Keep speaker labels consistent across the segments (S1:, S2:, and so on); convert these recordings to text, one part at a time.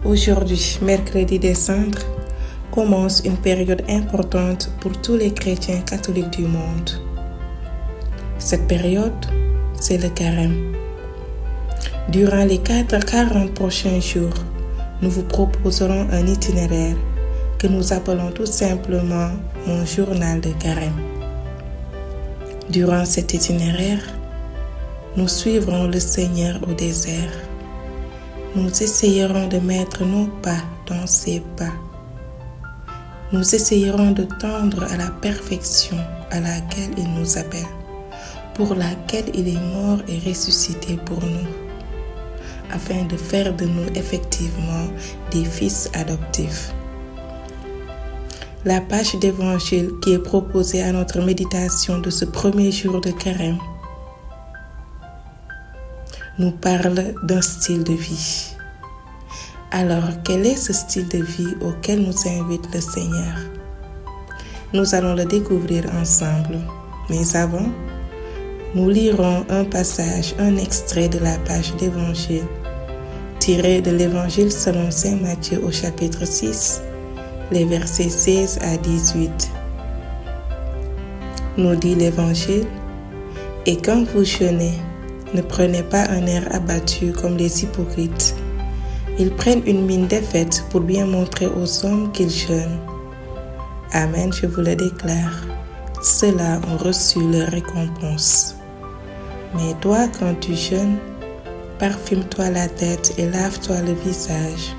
S1: Aujourd'hui, mercredi des Cendres, commence une période importante pour tous les chrétiens catholiques du monde. Cette période, c'est le carême. Durant les 40 prochains jours, nous vous proposerons un itinéraire que nous appelons tout simplement mon journal de carême. Durant cet itinéraire, nous suivrons le Seigneur au désert. Nous essayerons de mettre nos pas dans ses pas. Nous essayerons de tendre à la perfection à laquelle il nous appelle, pour laquelle il est mort et ressuscité pour nous, afin de faire de nous effectivement des fils adoptifs. La page d'évangile qui est proposée à notre méditation de ce premier jour de carême nous parle d'un style de vie. Alors, quel est ce style de vie auquel nous invite le Seigneur? Nous allons le découvrir ensemble. Mais avant, nous lirons un passage, un extrait de la page d'évangile, tiré de l'évangile selon saint Matthieu au chapitre 6, les versets 16 à 18. Nous dit l'évangile: « Et quand vous jeûnez, ne prenez pas un air abattu comme les hypocrites. Ils prennent une mine défaite pour bien montrer aux hommes qu'ils jeûnent. Amen, je vous le déclare, ceux-là ont reçu leur récompense. Mais toi, quand tu jeûnes, parfume-toi la tête et lave-toi le visage.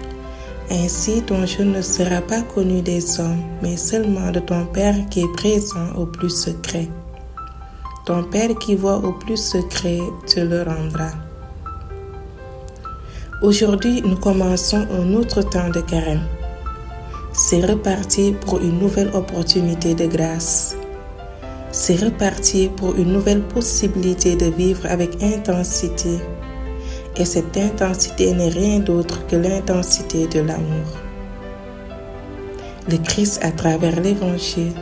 S1: Ainsi, ton jeûne ne sera pas connu des hommes, mais seulement de ton Père qui est présent au plus secret. Ton Père qui voit au plus secret te le rendra. » Aujourd'hui, nous commençons un autre temps de carême. C'est reparti pour une nouvelle opportunité de grâce. C'est reparti pour une nouvelle possibilité de vivre avec intensité. Et cette intensité n'est rien d'autre que l'intensité de l'amour. Le Christ, à travers l'Évangile,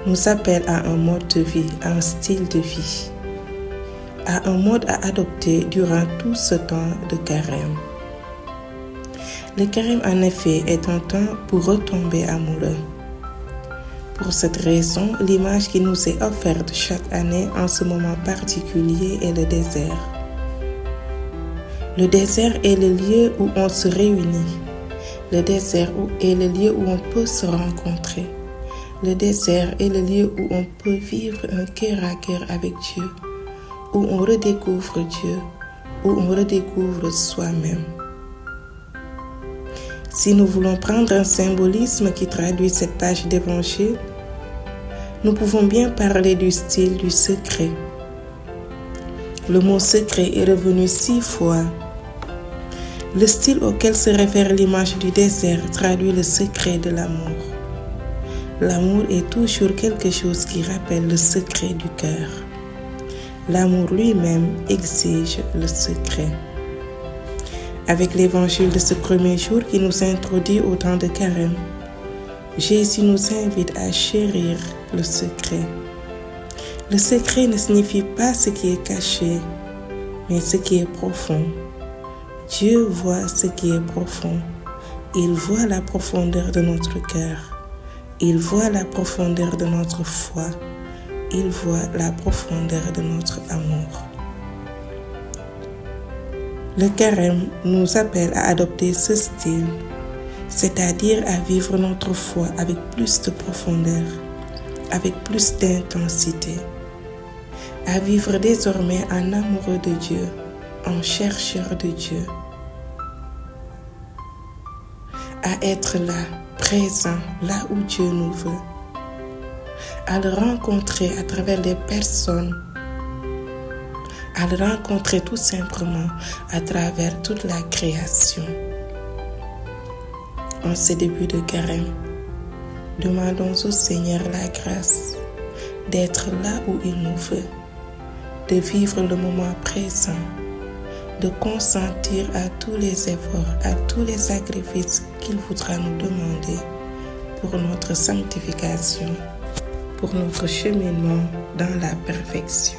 S1: nous appelle à un mode de vie, à un style de vie, à un mode à adopter durant tout ce temps de carême. Le carême, en effet, est un temps pour retomber amoureux. Pour cette raison, l'image qui nous est offerte chaque année en ce moment particulier est le désert. Le désert est le lieu où on se réunit. Le désert est le lieu où on peut se rencontrer. Le désert est le lieu où on peut vivre un cœur à cœur avec Dieu, où on redécouvre Dieu, où on redécouvre soi-même. Si nous voulons prendre un symbolisme qui traduit cette page d'évangile, nous pouvons bien parler du style du secret. Le mot secret est revenu 6 fois. Le style auquel se réfère l'image du désert traduit le secret de l'amour. L'amour est toujours quelque chose qui rappelle le secret du cœur. L'amour lui-même exige le secret. Avec l'évangile de ce premier jour qui nous introduit au temps de carême, Jésus nous invite à chérir le secret. Le secret ne signifie pas ce qui est caché, mais ce qui est profond. Dieu voit ce qui est profond. Il voit la profondeur de notre cœur. Il voit la profondeur de notre foi. Il voit la profondeur de notre amour. Le carême nous appelle à adopter ce style, c'est-à-dire à vivre notre foi avec plus de profondeur, avec plus d'intensité, à vivre désormais en amoureux de Dieu, en chercheur de Dieu, à être là, présent, là où Dieu nous veut, à le rencontrer à travers les personnes, à le rencontrer tout simplement à travers toute la création. En ce début de carême, demandons au Seigneur la grâce d'être là où il nous veut, de vivre le moment présent, de consentir à tous les efforts, à tous les sacrifices qu'il voudra nous demander pour notre sanctification, pour notre cheminement dans la perfection.